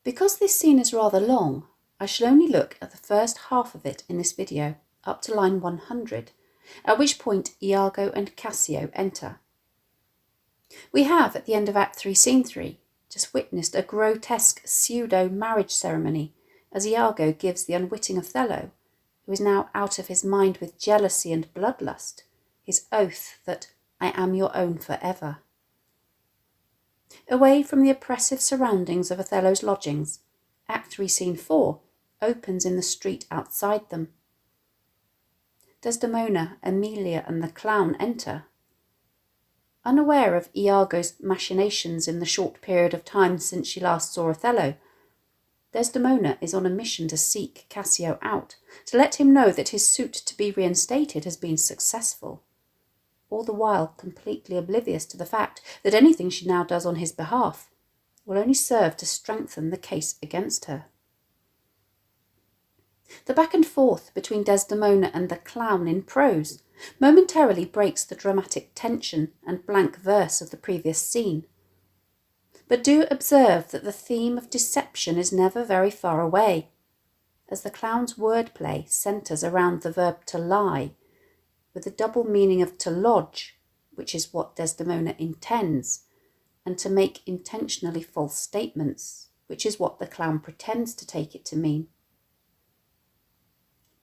Because this scene is rather long, I shall only look at the first half of it in this video, up to line 100, at which point Iago and Cassio enter. We have, at the end of Act 3, Scene 3, just witnessed a grotesque pseudo-marriage ceremony as Iago gives the unwitting Othello, who is now out of his mind with jealousy and bloodlust, his oath that I am your own forever. Away from the oppressive surroundings of Othello's lodgings, Act 3, Scene 4 opens in the street outside them. Desdemona, Emilia and the clown enter. Unaware of Iago's machinations in the short period of time since she last saw Othello, Desdemona is on a mission to seek Cassio out, to let him know that his suit to be reinstated has been successful, all the while completely oblivious to the fact that anything she now does on his behalf will only serve to strengthen the case against her. The back and forth between Desdemona and the clown in prose momentarily breaks the dramatic tension and blank verse of the previous scene. But do observe that the theme of deception is never very far away, as the clown's wordplay centres around the verb to lie, with the double meaning of to lodge, which is what Desdemona intends, and to make intentionally false statements, which is what the clown pretends to take it to mean.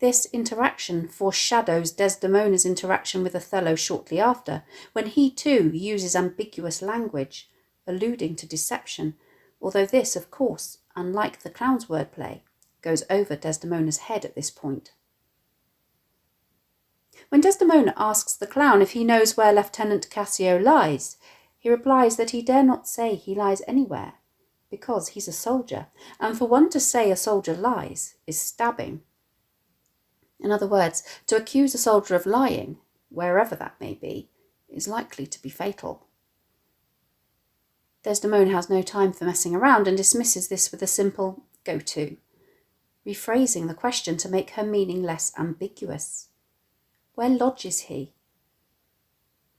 This interaction foreshadows Desdemona's interaction with Othello shortly after, when he too uses ambiguous language, alluding to deception, although this, of course, unlike the clown's wordplay, goes over Desdemona's head at this point. When Desdemona asks the clown if he knows where Lieutenant Cassio lies, he replies that he dare not say he lies anywhere, because he's a soldier, and for one to say a soldier lies is stabbing. In other words, to accuse a soldier of lying, wherever that may be, is likely to be fatal. Desdemona has no time for messing around and dismisses this with a simple "go to," rephrasing the question to make her meaning less ambiguous. Where lodges he?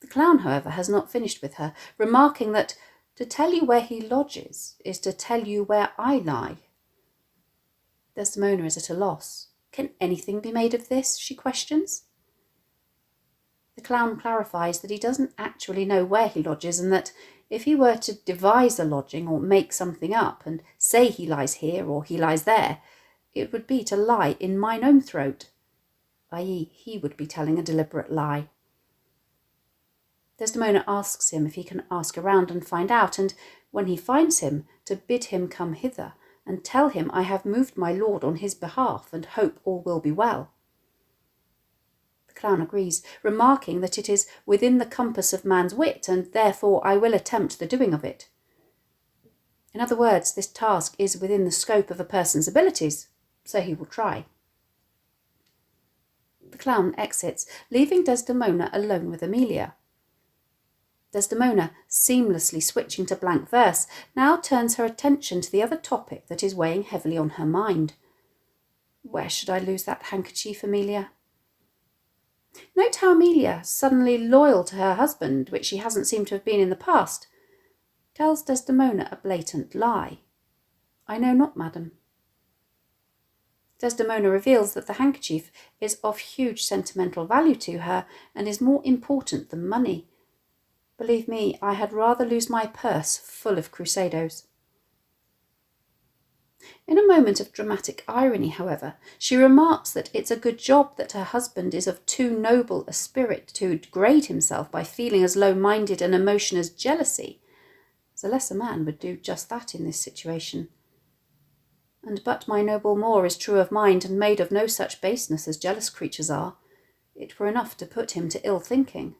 The clown, however, has not finished with her, remarking that to tell you where he lodges is to tell you where I lie. Desdemona is at a loss. Can anything be made of this? She questions. The clown clarifies that he doesn't actually know where he lodges, and that if he were to devise a lodging or make something up and say he lies here or he lies there, it would be to lie in mine own throat, i.e. he would be telling a deliberate lie. Desdemona asks him if he can ask around and find out, and when he finds him, to bid him come hither and tell him I have moved my lord on his behalf and hope all will be well. The clown agrees, remarking that it is within the compass of man's wit, and therefore I will attempt the doing of it. In other words, this task is within the scope of a person's abilities, so he will try. The clown exits, leaving Desdemona alone with Emilia. Desdemona, seamlessly switching to blank verse, now turns her attention to the other topic that is weighing heavily on her mind. Where should I lose that handkerchief, Emilia? Note how Emilia, suddenly loyal to her husband, which she hasn't seemed to have been in the past, tells Desdemona a blatant lie. I know not, madam. Desdemona reveals that the handkerchief is of huge sentimental value to her and is more important than money. Believe me, I had rather lose my purse full of crusados. In a moment of dramatic irony, however, she remarks that it's a good job that her husband is of too noble a spirit to degrade himself by feeling as low-minded an emotion as jealousy, as a lesser man would do just that in this situation. And but my noble Moor is true of mind and made of no such baseness as jealous creatures are, it were enough to put him to ill thinking.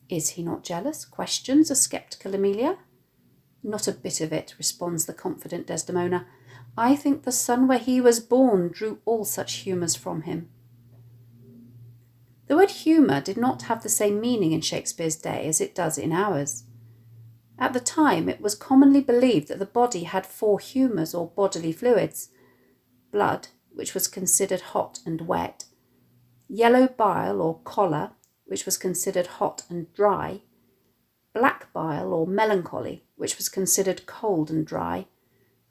Is he not jealous? Questions a sceptical Emilia. Not a bit of it, responds the confident Desdemona. I think the son where he was born drew all such humours from him. The word humour did not have the same meaning in Shakespeare's day as it does in ours. At the time, it was commonly believed that the body had 4 humours or bodily fluids: blood, which was considered hot and wet; yellow bile or choler, which was considered hot and dry; black bile or melancholy, which was considered cold and dry;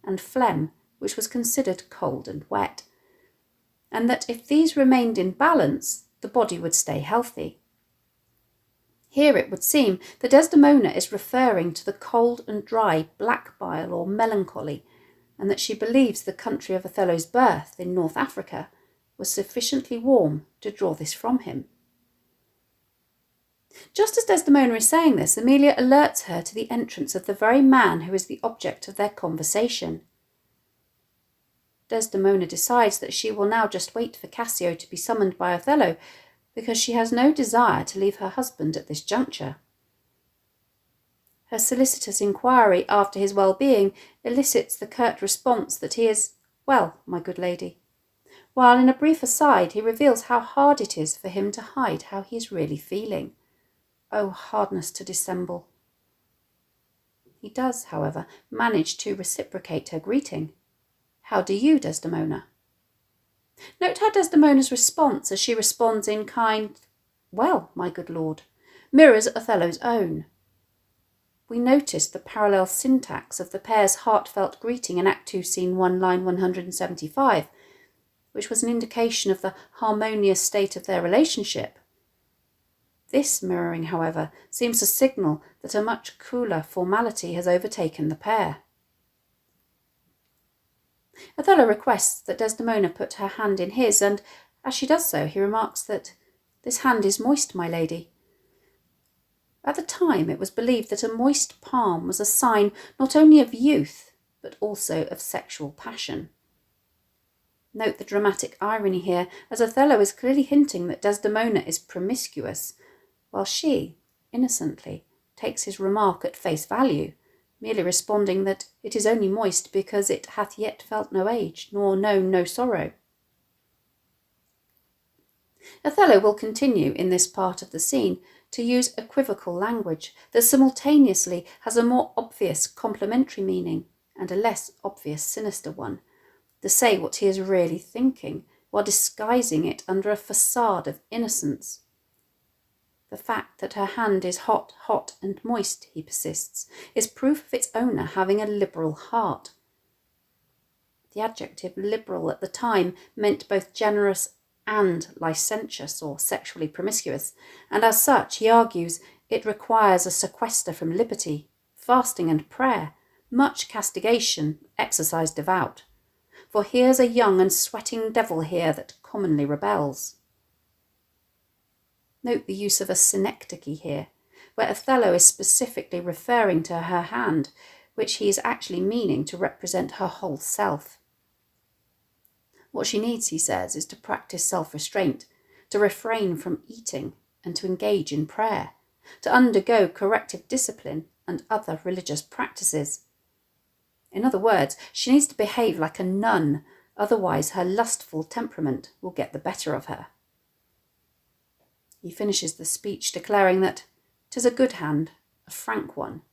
and phlegm, which was considered cold and wet, and that if these remained in balance, the body would stay healthy. Here it would seem that Desdemona is referring to the cold and dry black bile or melancholy, and that she believes the country of Othello's birth in North Africa was sufficiently warm to draw this from him. Just as Desdemona is saying this, Emilia alerts her to the entrance of the very man who is the object of their conversation. Desdemona decides that she will now just wait for Cassio to be summoned by Othello, because she has no desire to leave her husband at this juncture. Her solicitous inquiry after his well-being elicits the curt response that he is well, my good lady, while in a brief aside he reveals how hard it is for him to hide how he is really feeling. Oh, hardness to dissemble. He does, however, manage to reciprocate her greeting. How do you, Desdemona? Note how Desdemona's response, as she responds in kind, well, my good lord, mirrors Othello's own. We notice the parallel syntax of the pair's heartfelt greeting in Act 2, Scene 1, line 175, which was an indication of the harmonious state of their relationship. This mirroring, however, seems to signal that a much cooler formality has overtaken the pair. Othello requests that Desdemona put her hand in his, and as she does so, he remarks that this hand is moist, my lady. At the time, it was believed that a moist palm was a sign not only of youth, but also of sexual passion. Note the dramatic irony here, as Othello is clearly hinting that Desdemona is promiscuous, while she, innocently, takes his remark at face value, merely responding that it is only moist because it hath yet felt no age, nor known no sorrow. Othello will continue in this part of the scene to use equivocal language that simultaneously has a more obvious complimentary meaning and a less obvious sinister one, to say what he is really thinking while disguising it under a facade of innocence. The fact that her hand is hot, hot and moist, he persists, is proof of its owner having a liberal heart. The adjective liberal at the time meant both generous and licentious or sexually promiscuous, and as such, he argues, it requires a sequester from liberty, fasting and prayer, much castigation, exercise devout. For here's a young and sweating devil here that commonly rebels. Note the use of a synecdoche here, where Othello is specifically referring to her hand, which he is actually meaning to represent her whole self. What she needs, he says, is to practice self-restraint, to refrain from eating and to engage in prayer, to undergo corrective discipline and other religious practices. In other words, she needs to behave like a nun, otherwise her lustful temperament will get the better of her. He finishes the speech declaring that 'tis a good hand, a frank one.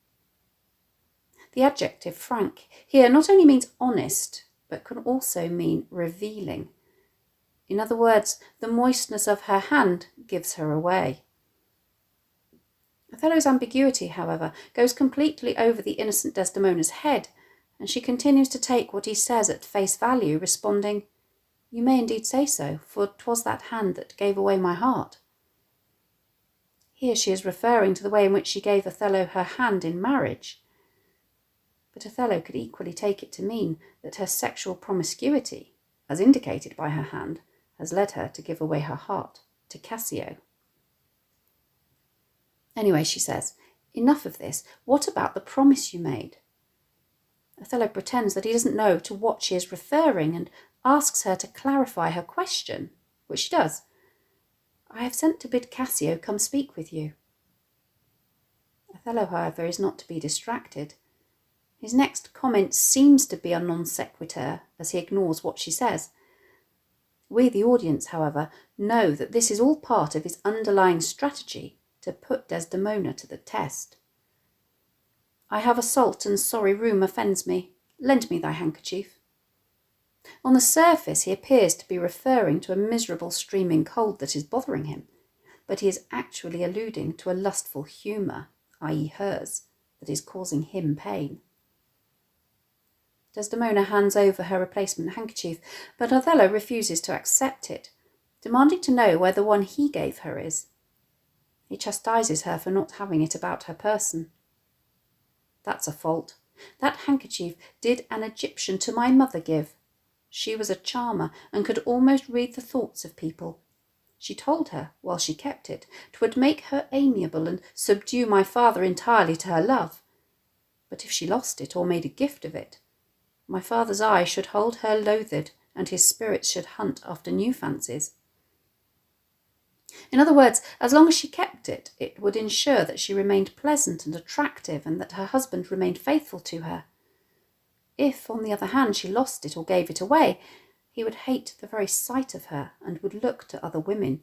The adjective frank here not only means honest, but can also mean revealing. In other words, the moistness of her hand gives her away. Othello's ambiguity, however, goes completely over the innocent Desdemona's head, and she continues to take what he says at face value, responding, "You may indeed say so, for 'twas that hand that gave away my heart." Here she is referring to the way in which she gave Othello her hand in marriage. But Othello could equally take it to mean that her sexual promiscuity, as indicated by her hand, has led her to give away her heart to Cassio. Anyway, she says, enough of this. What about the promise you made? Othello pretends that he doesn't know to what she is referring and asks her to clarify her question, which she does. I have sent to bid Cassio come speak with you. Othello, however, is not to be distracted. His next comment seems to be a non sequitur, as he ignores what she says. We, the audience, however, know that this is all part of his underlying strategy to put Desdemona to the test. I have a salt and sorry rheum offends me. Lend me thy handkerchief. On the surface, he appears to be referring to a miserable streaming cold that is bothering him, but he is actually alluding to a lustful humour, i.e. hers, that is causing him pain. Desdemona hands over her replacement handkerchief, but Othello refuses to accept it, demanding to know where the one he gave her is. He chastises her for not having it about her person. That's a fault. That handkerchief did an Egyptian to my mother give. She was a charmer and could almost read the thoughts of people. She told her, while she kept it, 'twould make her amiable and subdue my father entirely to her love. But if she lost it or made a gift of it, my father's eye should hold her loathed, and his spirits should hunt after new fancies. In other words, as long as she kept it, it would ensure that she remained pleasant and attractive, and that her husband remained faithful to her. If, on the other hand, she lost it or gave it away, he would hate the very sight of her and would look to other women.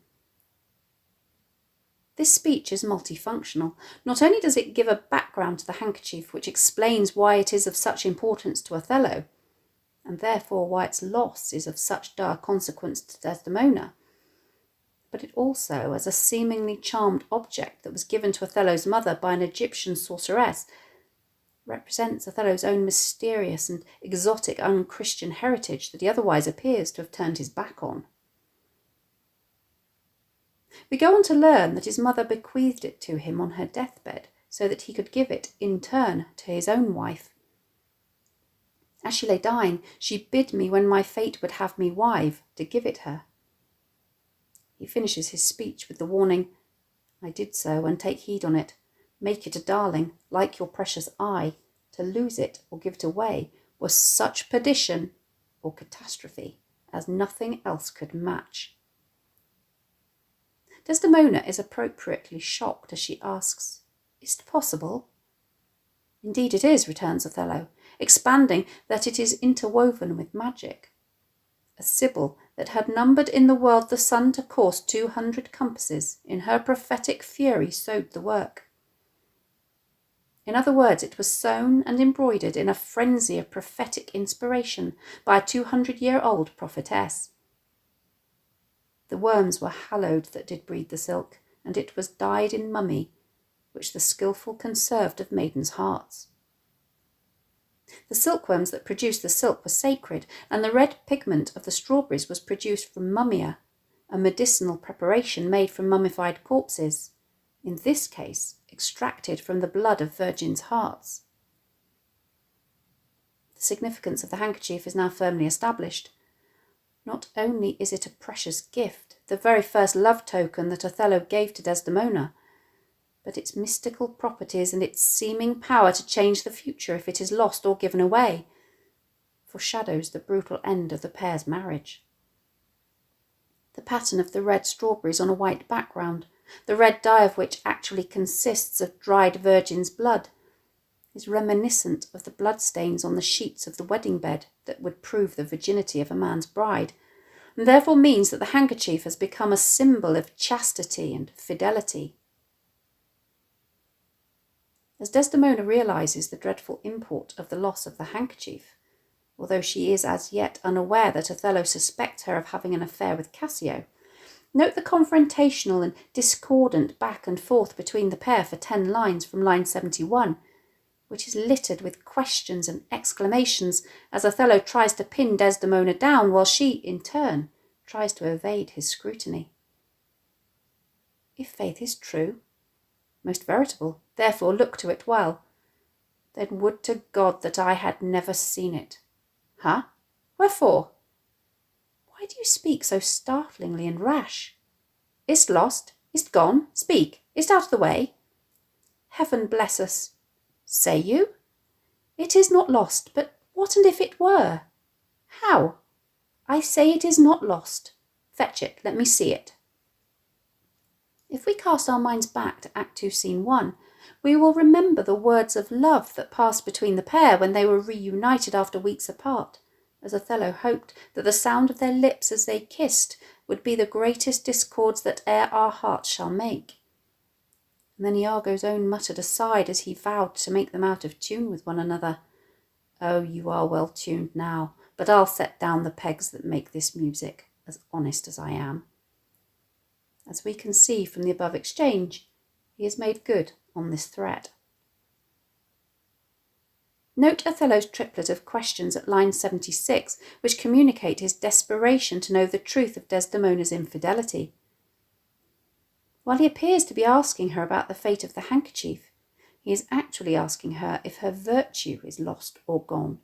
This speech is multifunctional. Not only does it give a background to the handkerchief which explains why it is of such importance to Othello, and therefore why its loss is of such dire consequence to Desdemona, but it also, as a seemingly charmed object that was given to Othello's mother by an Egyptian sorceress, represents Othello's own mysterious and exotic unchristian heritage that he otherwise appears to have turned his back on. We go on to learn that his mother bequeathed it to him on her deathbed so that he could give it, in turn, to his own wife. As she lay dying, she bid me when my fate would have me wive, to give it her. He finishes his speech with the warning, I did so, and take heed on it. Make it a darling, like your precious eye. To lose it or give it away was such perdition or catastrophe as nothing else could match. Desdemona is appropriately shocked as she asks, Is it possible? Indeed it is, returns Othello, expanding that it is interwoven with magic. A Sibyl that had numbered in the world the sun to course 200 compasses, in her prophetic fury sewed the work. In other words, it was sewn and embroidered in a frenzy of prophetic inspiration by a 200-year-old prophetess. The worms were hallowed that did breed the silk, and it was dyed in mummy, which the skilful conserved of maidens' hearts. The silkworms that produced the silk were sacred, and the red pigment of the strawberries was produced from mummia, a medicinal preparation made from mummified corpses, in this case extracted from the blood of virgins' hearts. The significance of the handkerchief is now firmly established. Not only is it a precious gift, the very first love token that Othello gave to Desdemona, but its mystical properties and its seeming power to change the future if it is lost or given away foreshadows the brutal end of the pair's marriage. The pattern of the red strawberries on a white background, the red dye of which actually consists of dried virgin's blood, is reminiscent of the bloodstains on the sheets of the wedding bed that would prove the virginity of a man's bride, and therefore means that the handkerchief has become a symbol of chastity and fidelity. As Desdemona realises the dreadful import of the loss of the handkerchief, although she is as yet unaware that Othello suspects her of having an affair with Cassio, note the confrontational and discordant back and forth between the pair for 10 lines from line 71, which is littered with questions and exclamations as Othello tries to pin Desdemona down while she, in turn, tries to evade his scrutiny. If faith is true, most veritable, therefore look to it well, then would to God that I had never seen it. Huh? Wherefore? Why do you speak so startlingly and rash? Is't lost? Is't gone? Speak. Is't out of the way? Heaven bless us. Say you? It is not lost, but what and if it were? How? I say it is not lost. Fetch it, let me see it. If we cast our minds back to Act 2, Scene 1, we will remember the words of love that passed between the pair when they were reunited after weeks apart, as Othello hoped that the sound of their lips as they kissed would be the greatest discords that e'er our hearts shall make. And then Iago's own muttered aside as he vowed to make them out of tune with one another, Oh, you are well tuned now, but I'll set down the pegs that make this music, as honest as I am. As we can see from the above exchange, he has made good on this threat. Note Othello's triplet of questions at line 76, which communicate his desperation to know the truth of Desdemona's infidelity. While he appears to be asking her about the fate of the handkerchief, he is actually asking her if her virtue is lost or gone.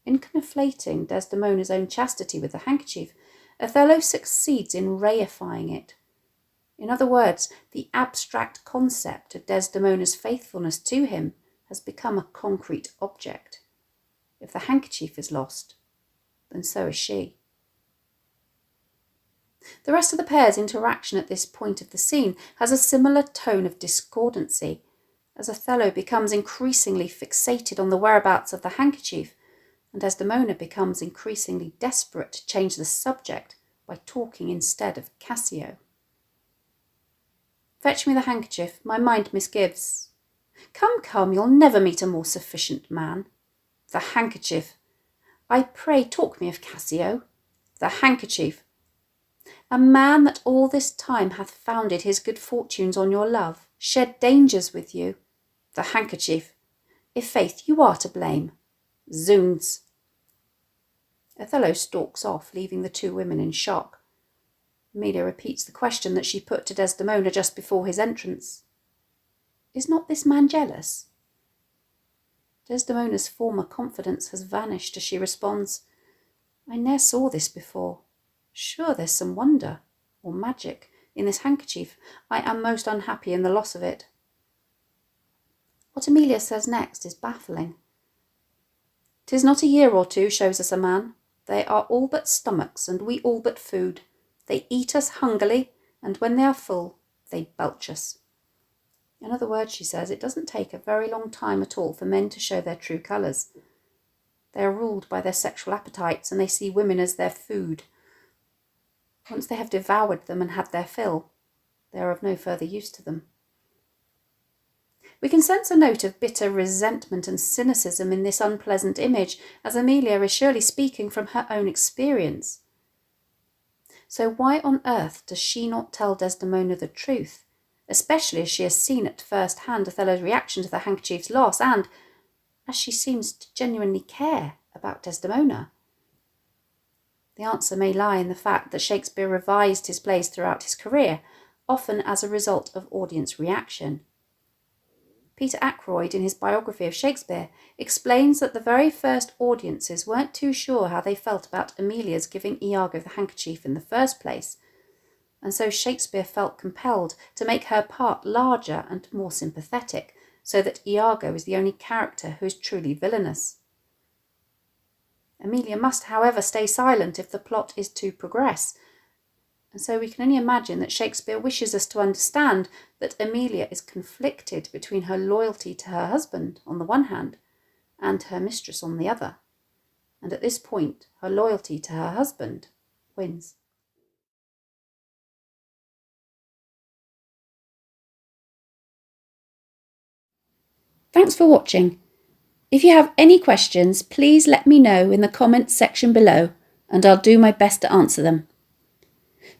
In conflating Desdemona's own chastity with the handkerchief, Othello succeeds in reifying it. In other words, the abstract concept of Desdemona's faithfulness to him has become a concrete object. If the handkerchief is lost, then so is she. The rest of the pair's interaction at this point of the scene has a similar tone of discordancy, as Othello becomes increasingly fixated on the whereabouts of the handkerchief, and Desdemona becomes increasingly desperate to change the subject by talking instead of Cassio. Fetch me the handkerchief, my mind misgives. Come, you'll never meet a more sufficient man. The handkerchief. I pray talk me of Cassio. The handkerchief. A man that all this time hath founded his good fortunes on your love, shed dangers with you. The handkerchief. I' faith you are to blame. Zounds. Othello stalks off, leaving the two women in shock. Emilia repeats the question that she put to Desdemona just before his entrance. Is not this man jealous? Desdemona's former confidence has vanished as she responds, I ne'er saw this before. Sure there's some wonder, or magic, in this handkerchief. I am most unhappy in the loss of it. What Emilia says next is baffling. 'Tis not a year or two shows us a man. They are all but stomachs, and we all but food. They eat us hungrily, and when they are full, they belch us. In other words, she says, it doesn't take a very long time at all for men to show their true colours. They are ruled by their sexual appetites, and they see women as their food. Once they have devoured them and had their fill, they are of no further use to them. We can sense a note of bitter resentment and cynicism in this unpleasant image, as Emilia is surely speaking from her own experience. So why on earth does she not tell Desdemona the truth, especially as she has seen at first hand Othello's reaction to the handkerchief's loss and, as she seems to genuinely care about Desdemona? The answer may lie in the fact that Shakespeare revised his plays throughout his career, often as a result of audience reaction. Peter Ackroyd, in his biography of Shakespeare, explains that the very first audiences weren't too sure how they felt about Emilia's giving Iago the handkerchief in the first place, and so Shakespeare felt compelled to make her part larger and more sympathetic, so that Iago is the only character who is truly villainous. Emilia must, however, stay silent if the plot is to progress, and so we can only imagine that Shakespeare wishes us to understand that Emilia is conflicted between her loyalty to her husband on the one hand and her mistress on the other, and at this point her loyalty to her husband wins. Thanks for watching. If you have any questions, please let me know in the comments section below, and I'll do my best to answer them.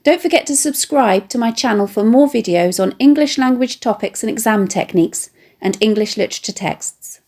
Don't forget to subscribe to my channel for more videos on English language topics and exam techniques and English literature texts.